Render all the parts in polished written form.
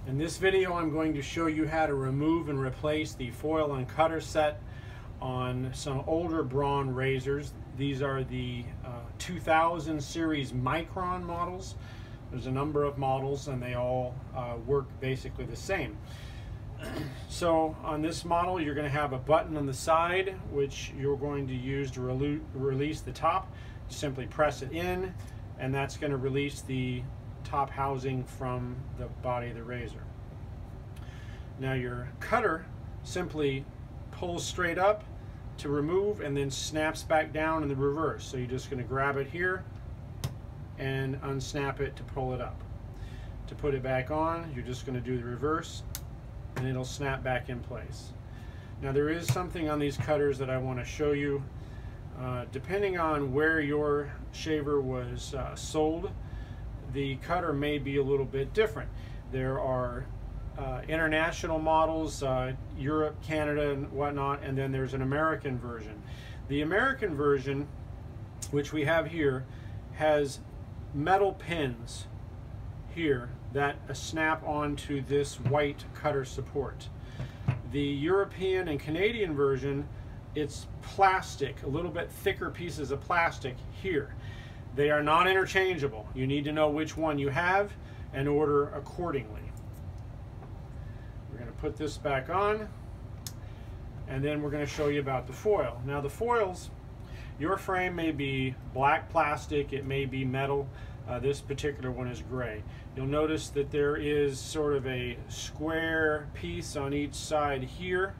In this video I'm going to show you how to remove and replace the foil and cutter set on some older Braun razors. These are the 2000 series Micron models. There's a number of models and they all work basically the same. So on this model you're going to have a button on the side which you're going to use to release the top. You simply press it in and that's going to release the top housing from the body of the razor. Now your cutter simply pulls straight up to remove and then snaps back down in the reverse. So you're just going to grab it here and unsnap it to pull it up. To put it back on, you're just going to do the reverse and it'll snap back in place. Now there is something on these cutters that I want to show you. Depending on where your shaver was sold, the cutter may be a little bit different. There are international models, Europe, Canada, and whatnot, and then there's an American version. The American version, which we have here, has metal pins here that snap onto this white cutter support. The European and Canadian version, it's plastic, a little bit thicker pieces of plastic here. They are not interchangeable. You need to know which one you have and order accordingly. We're going to put this back on and then we're going to show you about the foil. Now the foils, your frame may be black plastic, it may be metal. This particular one is gray. You'll notice that there is sort of a square piece on each side here,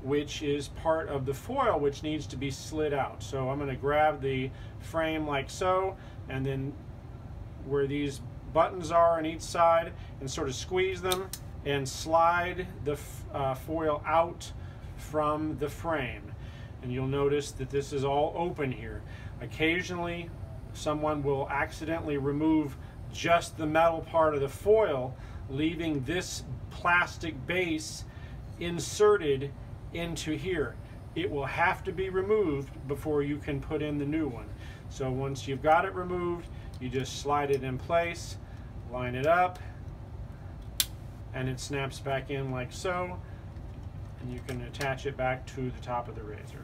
which is part of the foil, which needs to be slid out. So I'm going to grab the frame like so, and then where these buttons are on each side, and sort of squeeze them and slide the foil out from the frame. And you'll notice that this is all open here. Occasionally someone will accidentally remove just the metal part of the foil, leaving this plastic base inserted into here. It will have to be removed before you can put in the new one. So once you've got it removed, you just slide it in place, line it up, and it snaps back in like so, and you can attach it back to the top of the razor.